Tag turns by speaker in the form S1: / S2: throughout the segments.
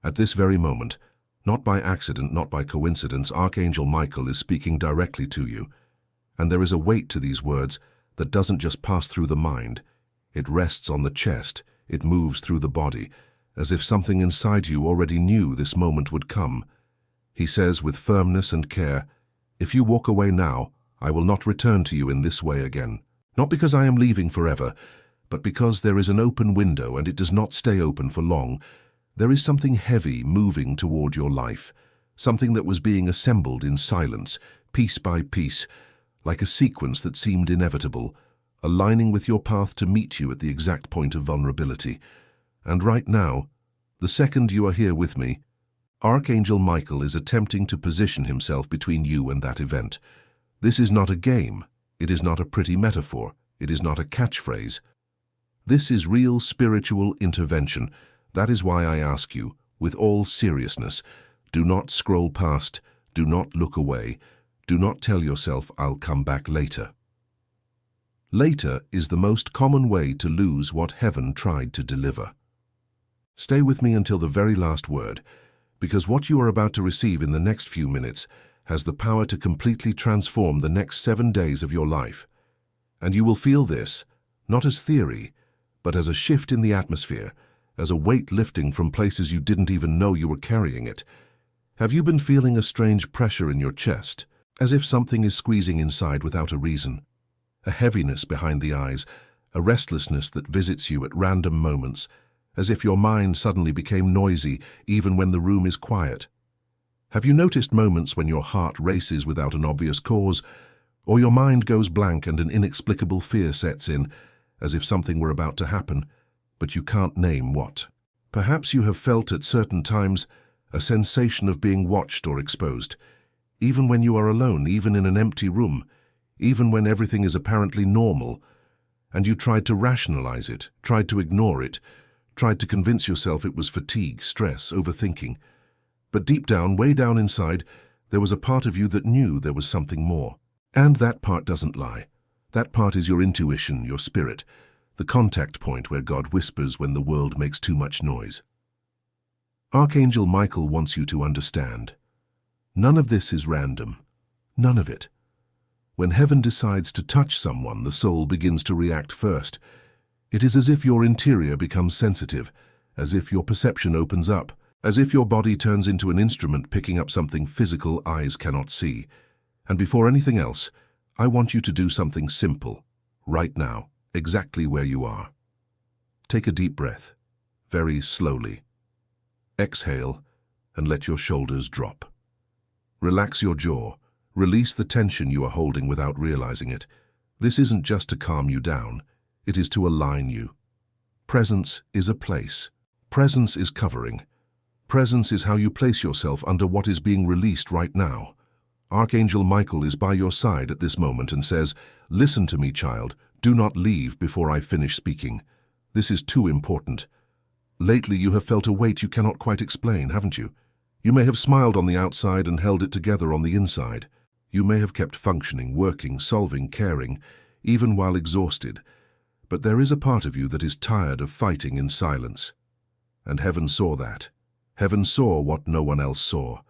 S1: At this very moment, not by accident, not by coincidence, Archangel Michael is speaking directly to you. And there is a weight to these words that doesn't just pass through the mind. It rests on the chest, it moves through the body, as if something inside you already knew this moment would come. He says with firmness and care, "If you walk away now, I will not return to you in this way again. Not because I am leaving forever, but because there is an open window and it does not stay open for long. There is something heavy moving toward your life, something that was being assembled in silence, piece by piece, like a sequence that seemed inevitable, aligning with your path to meet you at the exact point of vulnerability. And right now, the second you are here with me, Archangel Michael is attempting to position himself between you and that event. This is not a game. It is not a pretty metaphor. It is not a catchphrase. This is real spiritual intervention. That is why I ask you, with all seriousness, do not scroll past, do not look away, do not tell yourself, "I'll come back later." Later is the most common way to lose what heaven tried to deliver. Stay with me until the very last word, because what you are about to receive in the next few minutes has the power to completely transform the next 7 days of your life. And you will feel this, not as theory, but as a shift in the atmosphere, as a weight lifting from places you didn't even know you were carrying it. Have you been feeling a strange pressure in your chest, as if something is squeezing inside without a reason? A heaviness behind the eyes, a restlessness that visits you at random moments, as if your mind suddenly became noisy even when the room is quiet? Have you noticed moments when your heart races without an obvious cause, or your mind goes blank and an inexplicable fear sets in, as if something were about to happen, but you can't name what? Perhaps you have felt at certain times a sensation of being watched or exposed, even when you are alone, even in an empty room, even when everything is apparently normal, and you tried to rationalize it, tried to ignore it, tried to convince yourself it was fatigue, stress, overthinking. But deep down, way down inside, there was a part of you that knew there was something more. And that part doesn't lie. That part is your intuition, your spirit, the contact point where God whispers when the world makes too much noise. Archangel Michael wants you to understand. None of this is random. None of it. When heaven decides to touch someone, the soul begins to react first. It is as if your interior becomes sensitive, as if your perception opens up, as if your body turns into an instrument picking up something physical eyes cannot see. And before anything else, I want you to do something simple, right now, exactly where you are. Take a deep breath, very slowly. Exhale, and let your shoulders drop. Relax your jaw. Release the tension you are holding without realizing it. This isn't just to calm you down. It is to align you. Presence is a place. Presence is covering. Presence is how you place yourself under what is being released right now. Archangel Michael is by your side at this moment and says, "Listen to me, child. Do not leave before I finish speaking. This is too important." Lately you have felt a weight you cannot quite explain, haven't you? You may have smiled on the outside and held it together on the inside. You may have kept functioning, working, solving, caring, even while exhausted. But there is a part of you that is tired of fighting in silence. And heaven saw that. Heaven saw what no one else saw.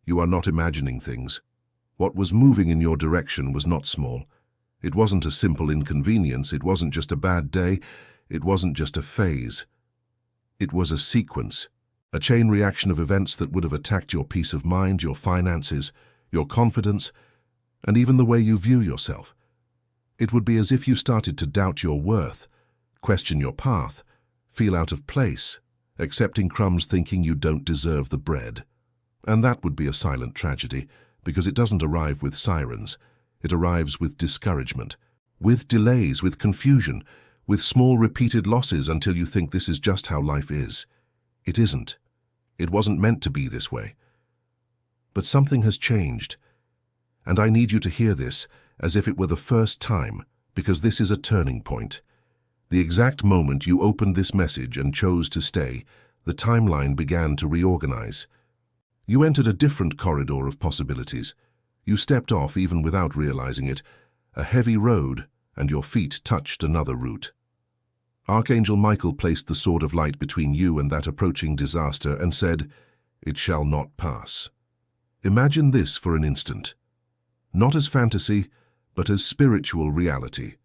S1: You are not imagining things. What was moving in your direction was not small. It wasn't a simple inconvenience. It wasn't just a bad day. It wasn't just a phase. It was a sequence, a chain reaction of events that would have attacked your peace of mind, your finances, your confidence, and even the way you view yourself. It would be as if you started to doubt your worth, question your path, feel out of place, accepting crumbs thinking you don't deserve the bread. And that would be a silent tragedy, because it doesn't arrive with sirens. It arrives with discouragement, with delays, with confusion, with small repeated losses until you think this is just how life is. It isn't. It wasn't meant to be this way. But something has changed, and I need you to hear this as if it were the first time, because this is a turning point. The exact moment you opened this message and chose to stay, the timeline began to reorganize. You entered a different corridor of possibilities. You stepped off, even without realizing it, a heavy road, and your feet touched another route. Archangel Michael placed the sword of light between you and that approaching disaster and said, "It shall not pass." Imagine this for an instant. Not as fantasy, but as spiritual reality.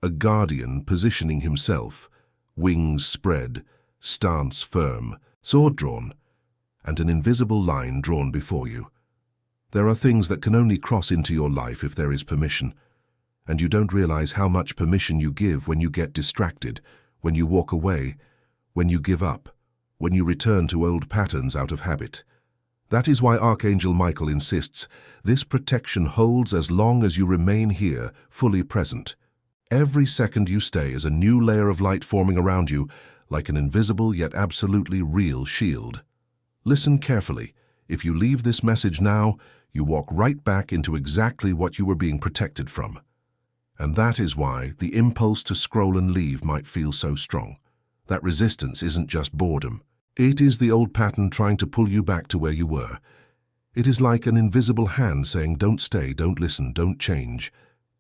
S1: A guardian positioning himself, wings spread, stance firm, sword drawn, and an invisible line drawn before you. There are things that can only cross into your life if there is permission, and you don't realize how much permission you give when you get distracted, when you walk away, when you give up, when you return to old patterns out of habit. That is why Archangel Michael insists this protection holds as long as you remain here, fully present. Every second you stay is a new layer of light forming around you, like an invisible yet absolutely real shield. Listen carefully. If you leave this message now, you walk right back into exactly what you were being protected from. And that is why the impulse to scroll and leave might feel so strong. That resistance isn't just boredom. It is the old pattern trying to pull you back to where you were. It is like an invisible hand saying, "Don't stay, don't listen, don't change."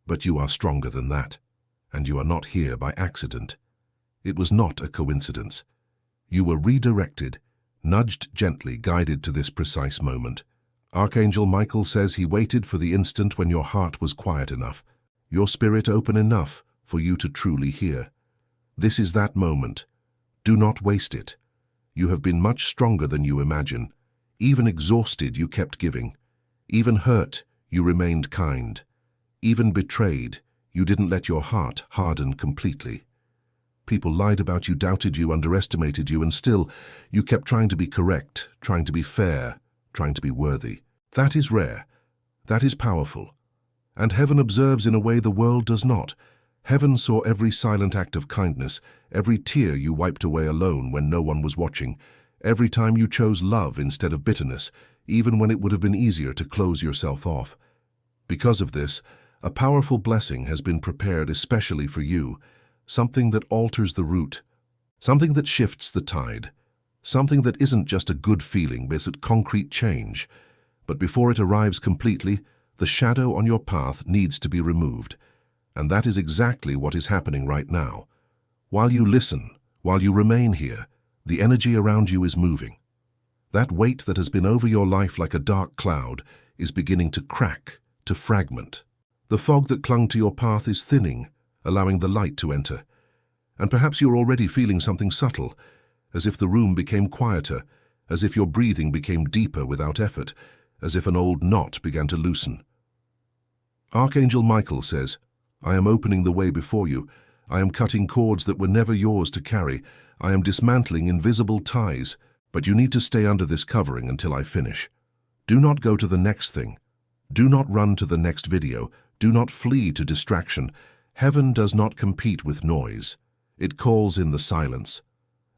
S1: But you are stronger than that, and you are not here by accident. It was not a coincidence. You were redirected, nudged gently, guided to this precise moment. Archangel Michael says he waited for the instant when your heart was quiet enough, your spirit open enough for you to truly hear. This is that moment. Do not waste it. You have been much stronger than you imagine. Even exhausted, you kept giving. Even hurt, you remained kind. Even betrayed, you didn't let your heart harden completely. People lied about you, doubted you, underestimated you, and still, you kept trying to be correct, trying to be fair, trying to be worthy. That is rare. That is powerful. And heaven observes in a way the world does not. Heaven saw every silent act of kindness, every tear you wiped away alone when no one was watching, every time you chose love instead of bitterness, even when it would have been easier to close yourself off. Because of this, a powerful blessing has been prepared especially for you, something that alters the root, something that shifts the tide, something that isn't just a good feeling but a concrete change. But before it arrives completely, the shadow on your path needs to be removed. And that is exactly what is happening right now. While you listen, while you remain here, the energy around you is moving. That weight that has been over your life like a dark cloud is beginning to crack, to fragment. The fog that clung to your path is thinning, allowing the light to enter. And perhaps you're already feeling something subtle, as if the room became quieter, as if your breathing became deeper without effort, as if an old knot began to loosen. Archangel Michael says, "I am opening the way before you. I am cutting cords that were never yours to carry. I am dismantling invisible ties, but you need to stay under this covering until I finish. Do not go to the next thing. Do not run to the next video. Do not flee to distraction. Heaven does not compete with noise. It calls in the silence.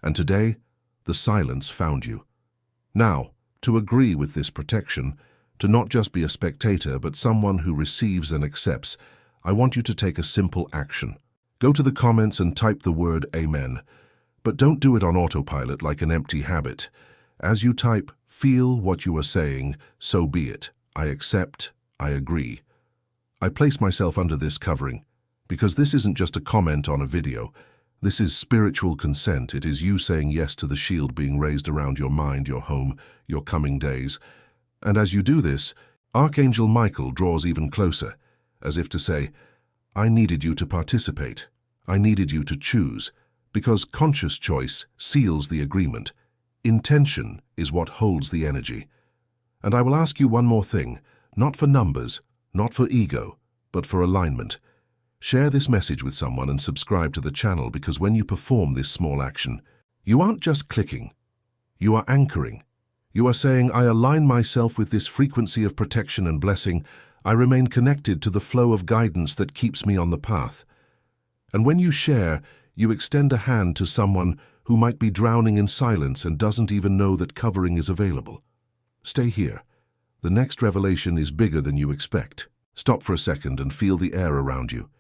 S1: And today, the silence found you. Now, to agree with this protection, to not just be a spectator but someone who receives and accepts, I want you to take a simple action. Go to the comments and type the word Amen. But don't do it on autopilot like an empty habit. As you type, feel what you are saying, so be it. I accept, I agree. I place myself under this covering, because this isn't just a comment on a video. This is spiritual consent. It is you saying yes to the shield being raised around your mind, your home, your coming days. And as you do this, Archangel Michael draws even closer, as if to say, I needed you to participate. I needed you to choose, because conscious choice seals the agreement. Intention is what holds the energy. And I will ask you one more thing, not for numbers, not for ego, but for alignment. Share this message with someone and subscribe to the channel, because when you perform this small action, you aren't just clicking, you are anchoring. You are saying, I align myself with this frequency of protection and blessing. I remain connected to the flow of guidance that keeps me on the path. And when you share, you extend a hand to someone who might be drowning in silence and doesn't even know that covering is available. Stay here. The next revelation is bigger than you expect. Stop for a second and feel the air around you.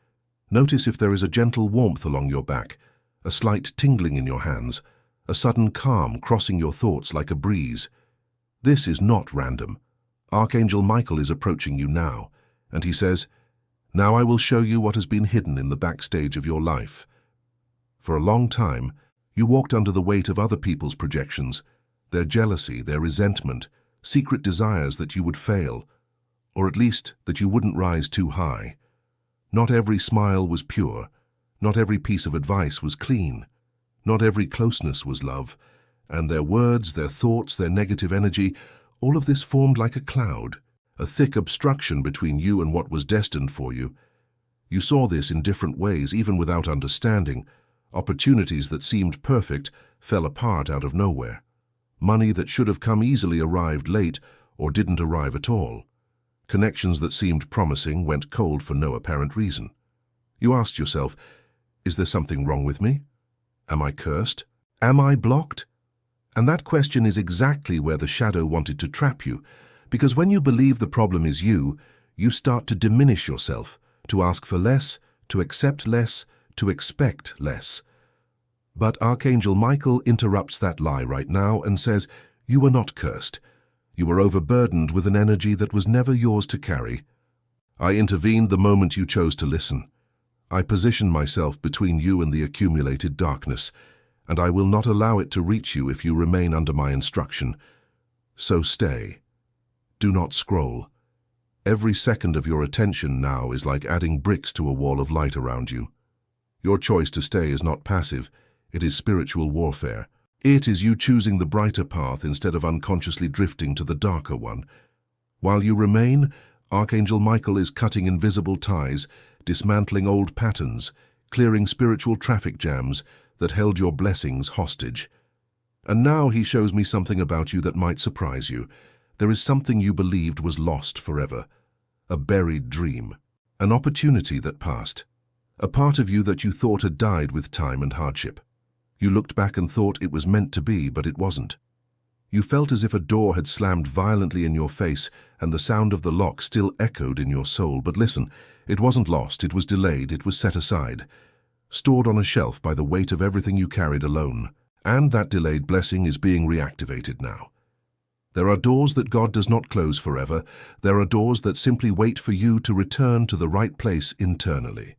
S1: Notice if there is a gentle warmth along your back, a slight tingling in your hands, a sudden calm crossing your thoughts like a breeze. This is not random. Archangel Michael is approaching you now, and he says, Now I will show you what has been hidden in the backstage of your life. For a long time, you walked under the weight of other people's projections, their jealousy, their resentment, secret desires that you would fail, or at least that you wouldn't rise too high. Not every smile was pure, not every piece of advice was clean, not every closeness was love, and their words, their thoughts, their negative energy, all of this formed like a cloud, a thick obstruction between you and what was destined for you. You saw this in different ways, even without understanding. Opportunities that seemed perfect fell apart out of nowhere. Money that should have come easily arrived late or didn't arrive at all. Connections that seemed promising went cold for no apparent reason. You asked yourself, is there something wrong with me? Am I cursed? Am I blocked? And that question is exactly where the shadow wanted to trap you, because when you believe the problem is you start to diminish yourself, to ask for less, to accept less, to expect less. But Archangel Michael interrupts that lie right now and says, you are not cursed. You were overburdened with an energy that was never yours to carry. I intervened the moment you chose to listen. I positioned myself between you and the accumulated darkness, and I will not allow it to reach you if you remain under my instruction. So stay. Do not scroll. Every second of your attention now is like adding bricks to a wall of light around you. Your choice to stay is not passive, it is spiritual warfare. It is you choosing the brighter path instead of unconsciously drifting to the darker one. While you remain, Archangel Michael is cutting invisible ties, dismantling old patterns, clearing spiritual traffic jams that held your blessings hostage. And now he shows me something about you that might surprise you. There is something you believed was lost forever. A buried dream. An opportunity that passed. A part of you that you thought had died with time and hardship. You looked back and thought it was meant to be, but it wasn't. You felt as if a door had slammed violently in your face and the sound of the lock still echoed in your soul. But listen, it wasn't lost, it was delayed, it was set aside. Stored on a shelf by the weight of everything you carried alone. And that delayed blessing is being reactivated now. There are doors that God does not close forever. There are doors that simply wait for you to return to the right place internally.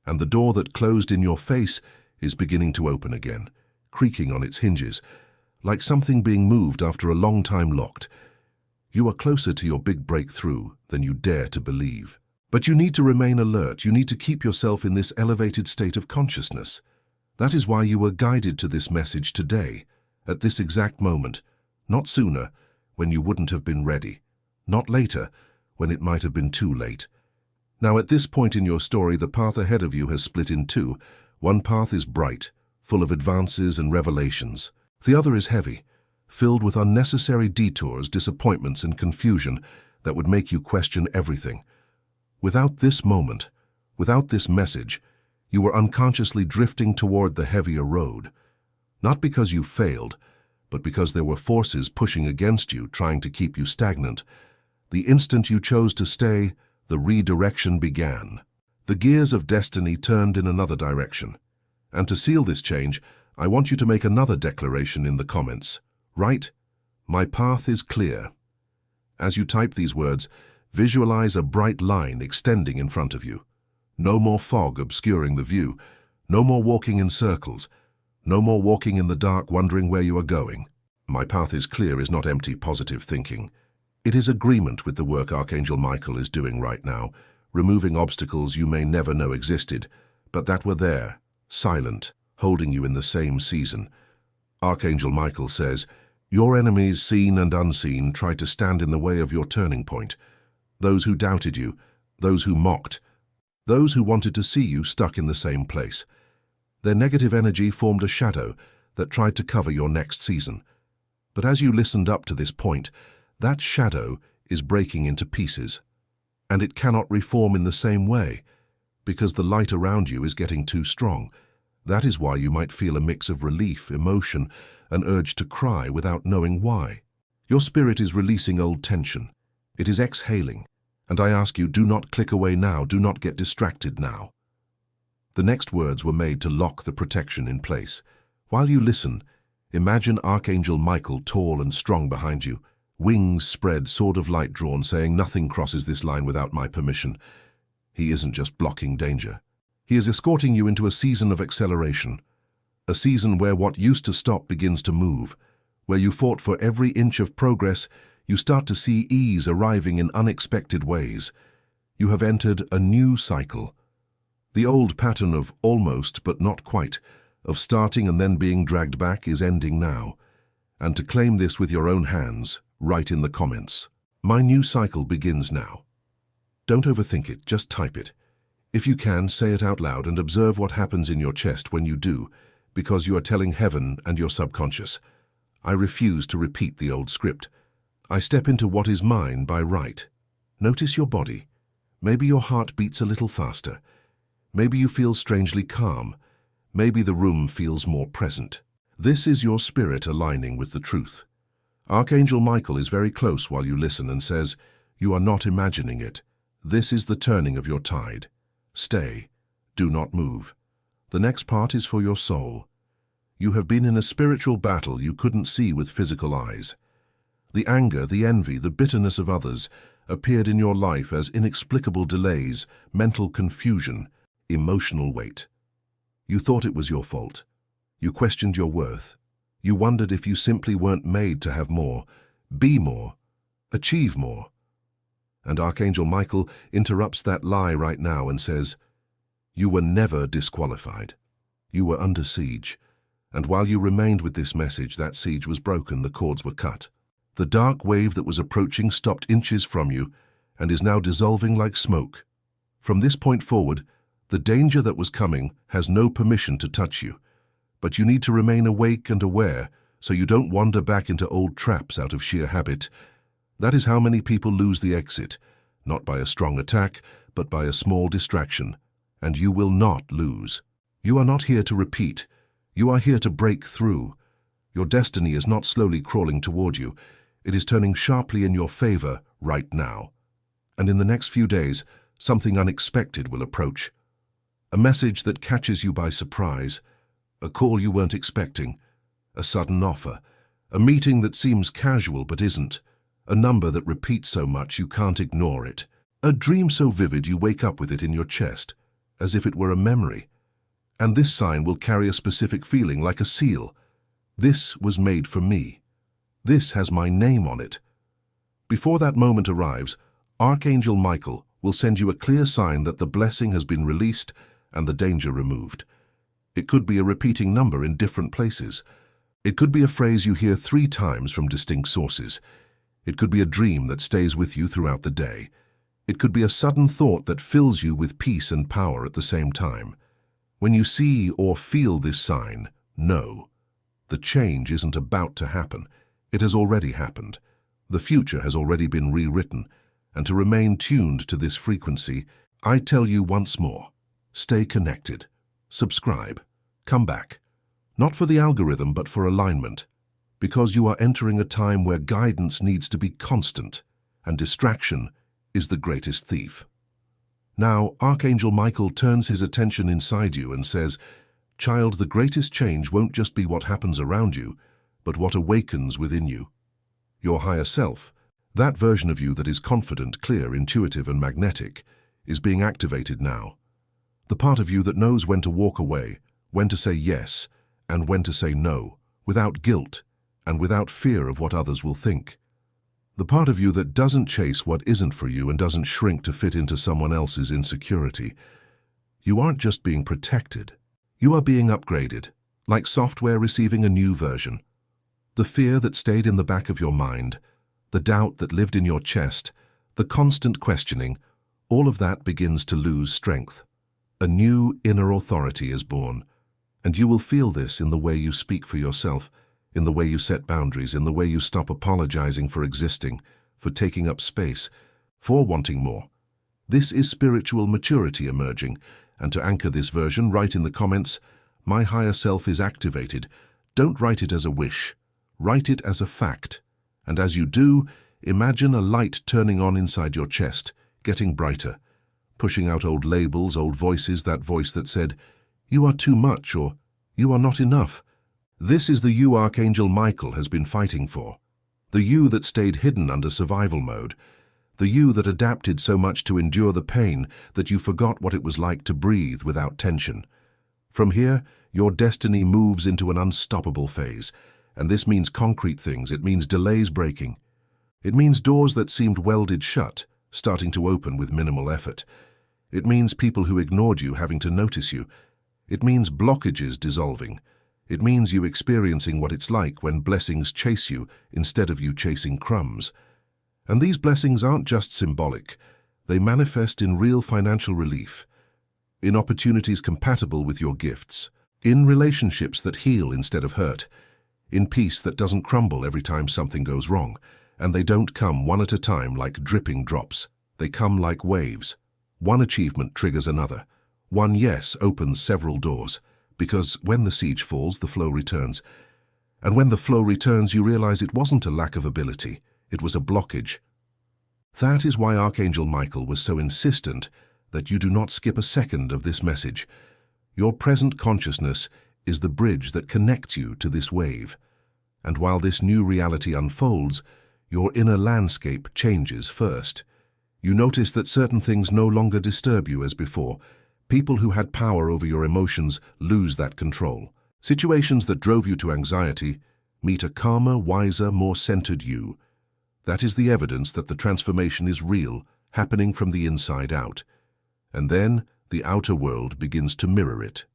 S1: And the door that closed in your face is beginning to open again, creaking on its hinges, like something being moved after a long time locked. You are closer to your big breakthrough than you dare to believe. But you need to remain alert. You need to keep yourself in this elevated state of consciousness. That is why you were guided to this message today, at this exact moment. Not sooner, when you wouldn't have been ready. Not later, when it might have been too late. Now at this point in your story, the path ahead of you has split in two. One path is bright, full of advances and revelations. The other is heavy, filled with unnecessary detours, disappointments, and confusion that would make you question everything. Without this moment, without this message, you were unconsciously drifting toward the heavier road. Not because you failed, but because there were forces pushing against you, trying to keep you stagnant. The instant you chose to stay, the redirection began. The gears of destiny turned in another direction. And to seal this change, I want you to make another declaration in the comments. Write, "My path is clear." As you type these words, visualize a bright line extending in front of you. No more fog obscuring the view. No more walking in circles. No more walking in the dark wondering where you are going. My path is clear is not empty positive thinking. It is agreement with the work Archangel Michael is doing right now, removing obstacles you may never know existed, but that were there, silent, holding you in the same season. Archangel Michael says, your enemies, seen and unseen, tried to stand in the way of your turning point. Those who doubted you, those who mocked, those who wanted to see you stuck in the same place. Their negative energy formed a shadow that tried to cover your next season. But as you listened up to this point, that shadow is breaking into pieces. And it cannot reform in the same way, because the light around you is getting too strong. That is why you might feel a mix of relief, emotion, an urge to cry without knowing why. Your spirit is releasing old tension. It is exhaling. And I ask you, do not click away now, do not get distracted now. The next words were made to lock the protection in place. While you listen, imagine Archangel Michael tall and strong behind you, wings spread, sword of light drawn, saying nothing crosses this line without my permission. He isn't just blocking danger. He is escorting you into a season of acceleration, a season where what used to stop begins to move, where you fought for every inch of progress. You start to see ease arriving in unexpected ways. You have entered a new cycle. The old pattern of almost but not quite, of starting and then being dragged back, is ending now. And to claim this with your own hands, write in the comments, "My new cycle begins now." Don't overthink it, just type it. If you can, say it out loud and observe what happens in your chest when you do, because you are telling heaven and your subconscious, "I refuse to repeat the old script. I step into what is mine by right." Notice your body. Maybe your heart beats a little faster. Maybe you feel strangely calm. Maybe the room feels more present. This is your spirit aligning with the truth. Archangel Michael is very close while you listen and says, "You are not imagining it. This is the turning of your tide. Stay. Do not move. The next part is for your soul. You have been in a spiritual battle you couldn't see with physical eyes. The anger, the envy, the bitterness of others appeared in your life as inexplicable delays, mental confusion, emotional weight. You thought it was your fault. You questioned your worth. You wondered if you simply weren't made to have more, be more, achieve more. And Archangel Michael interrupts that lie right now and says, "You were never disqualified. You were under siege. And while you remained with this message, that siege was broken, the cords were cut. The dark wave that was approaching stopped inches from you and is now dissolving like smoke. From this point forward, the danger that was coming has no permission to touch you. But you need to remain awake and aware so you don't wander back into old traps out of sheer habit. That is how many people lose the exit, not by a strong attack, but by a small distraction. And you will not lose. You are not here to repeat. You are here to break through. Your destiny is not slowly crawling toward you. It is turning sharply in your favor right now. And in the next few days, something unexpected will approach. A message that catches you by surprise, a call you weren't expecting, a sudden offer, a meeting that seems casual but isn't, a number that repeats so much you can't ignore it, a dream so vivid you wake up with it in your chest, as if it were a memory. And this sign will carry a specific feeling like a seal. This was made for me. This has my name on it. Before that moment arrives, Archangel Michael will send you a clear sign that the blessing has been released and the danger removed. It could be a repeating number in different places. It could be a phrase you hear 3 times from distinct sources. It could be a dream that stays with you throughout the day. It could be a sudden thought that fills you with peace and power at the same time. When you see or feel this sign, know. The change isn't about to happen. It has already happened. The future has already been rewritten. And to remain tuned to this frequency, I tell you once more, stay connected. Subscribe. Come back. Not for the algorithm, but for alignment. Because you are entering a time where guidance needs to be constant, and distraction is the greatest thief. Now, Archangel Michael turns his attention inside you and says, "Child, the greatest change won't just be what happens around you, but what awakens within you. Your higher self, that version of you that is confident, clear, intuitive, and magnetic, is being activated now. The part of you that knows when to walk away, when to say yes, and when to say no, without guilt and without fear of what others will think. The part of you that doesn't chase what isn't for you and doesn't shrink to fit into someone else's insecurity. You aren't just being protected. You are being upgraded, like software receiving a new version. The fear that stayed in the back of your mind, the doubt that lived in your chest, the constant questioning, all of that begins to lose strength. A new inner authority is born, and you will feel this in the way you speak for yourself, in the way you set boundaries, in the way you stop apologizing for existing, for taking up space, for wanting more. This is spiritual maturity emerging, and to anchor this version, write in the comments, "My higher self is activated." Don't write it as a wish. Write it as a fact. And as you do, imagine a light turning on inside your chest, getting brighter, pushing out old labels, old voices, that voice that said, "You are too much," or "You are not enough." This is the you Archangel Michael has been fighting for. The you that stayed hidden under survival mode. The you that adapted so much to endure the pain that you forgot what it was like to breathe without tension. From here, your destiny moves into an unstoppable phase, and this means concrete things. It means delays breaking. It means doors that seemed welded shut, starting to open with minimal effort. It means people who ignored you having to notice you. It means blockages dissolving. It means you experiencing what it's like when blessings chase you instead of you chasing crumbs. And these blessings aren't just symbolic. They manifest in real financial relief, in opportunities compatible with your gifts, in relationships that heal instead of hurt, in peace that doesn't crumble every time something goes wrong. And they don't come one at a time like dripping drops. They come like waves. One achievement triggers another. One yes opens several doors. Because when the siege falls, the flow returns. And when the flow returns, you realize it wasn't a lack of ability. It was a blockage. That is why Archangel Michael was so insistent that you do not skip a second of this message. Your present consciousness is the bridge that connects you to this wave. And while this new reality unfolds, your inner landscape changes first. You notice that certain things no longer disturb you as before. People who had power over your emotions lose that control. Situations that drove you to anxiety meet a calmer, wiser, more centered you. That is the evidence that the transformation is real, happening from the inside out. And then the outer world begins to mirror it.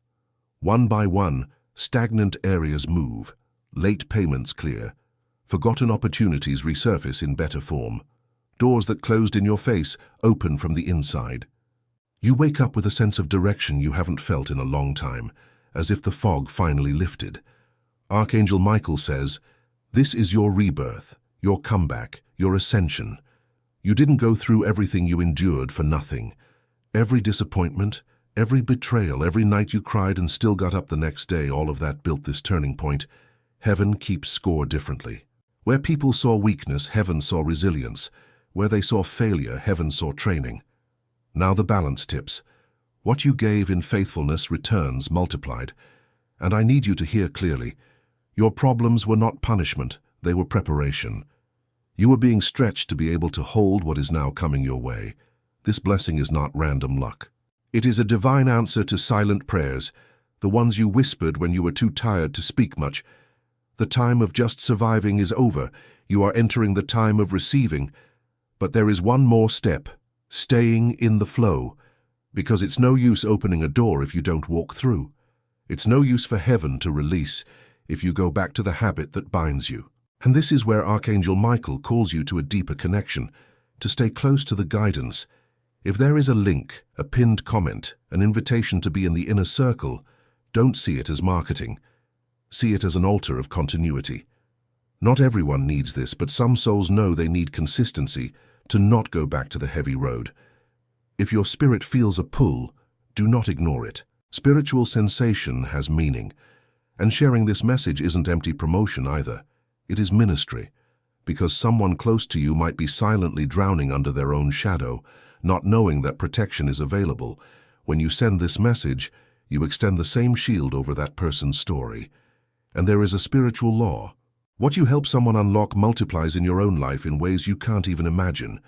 S1: One by one, stagnant areas move, late payments clear, forgotten opportunities resurface in better form. Doors that closed in your face open from the inside. You wake up with a sense of direction you haven't felt in a long time, as if the fog finally lifted. Archangel Michael says, "This is your rebirth, your comeback, your ascension. You didn't go through everything you endured for nothing. Every disappointment, every betrayal, every night you cried and still got up the next day, all of that built this turning point. Heaven keeps score differently. Where people saw weakness, heaven saw resilience. Where they saw failure, heaven saw training. Now the balance tips. What you gave in faithfulness returns multiplied. And I need you to hear clearly. Your problems were not punishment, they were preparation. You were being stretched to be able to hold what is now coming your way. This blessing is not random luck. It is a divine answer to silent prayers, the ones you whispered when you were too tired to speak much. The time of just surviving is over. You are entering the time of receiving. But there is one more step, staying in the flow, because it's no use opening a door if you don't walk through. It's no use for heaven to release if you go back to the habit that binds you. And this is where Archangel Michael calls you to a deeper connection, to stay close to the guidance. If there is a link, a pinned comment, an invitation to be in the inner circle, don't see it as marketing. See it as an altar of continuity. Not everyone needs this, but some souls know they need consistency to not go back to the heavy road. If your spirit feels a pull, do not ignore it. Spiritual sensation has meaning. And sharing this message isn't empty promotion either. It is ministry, because someone close to you might be silently drowning under their own shadow, not knowing that protection is available. When you send this message, you extend the same shield over that person's story. And there is a spiritual law. What you help someone unlock multiplies in your own life in ways you can't even imagine.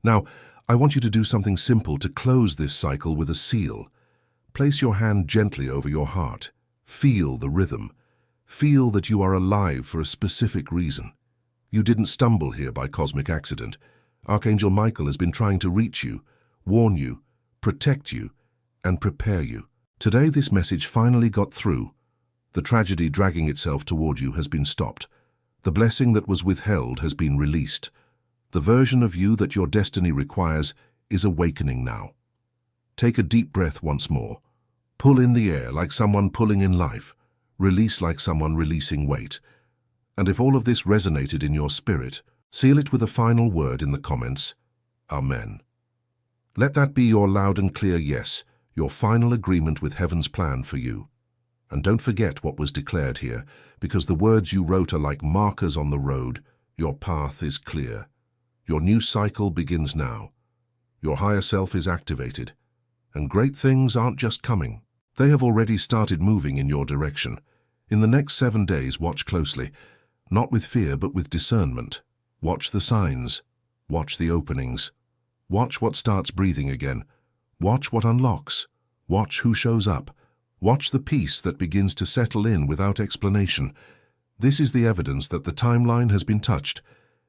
S1: Now, I want you to do something simple to close this cycle with a seal. Place your hand gently over your heart. Feel the rhythm. Feel that you are alive for a specific reason. You didn't stumble here by cosmic accident. Archangel Michael has been trying to reach you, warn you, protect you, and prepare you. Today this message finally got through. The tragedy dragging itself toward you has been stopped. The blessing that was withheld has been released. The version of you that your destiny requires is awakening now. Take a deep breath once more. Pull in the air like someone pulling in life. Release like someone releasing weight. And if all of this resonated in your spirit, seal it with a final word in the comments. Amen. Let that be your loud and clear yes, your final agreement with heaven's plan for you. And don't forget what was declared here, because the words you wrote are like markers on the road. Your path is clear. Your new cycle begins now. Your higher self is activated. And great things aren't just coming. They have already started moving in your direction. In the next 7 days, watch closely. Not with fear, but with discernment. Watch the signs. Watch the openings. Watch what starts breathing again. Watch what unlocks. Watch who shows up. Watch the peace that begins to settle in without explanation. This is the evidence that the timeline has been touched.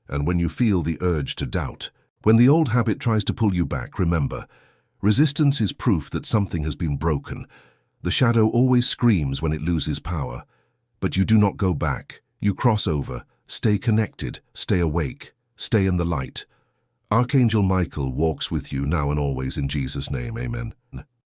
S1: And when you feel the urge to doubt, when the old habit tries to pull you back, remember, resistance is proof that something has been broken. The shadow always screams when it loses power. But you do not go back. You cross over. Stay connected. Stay awake. Stay in the light. Archangel Michael walks with you now and always in Jesus' name. Amen.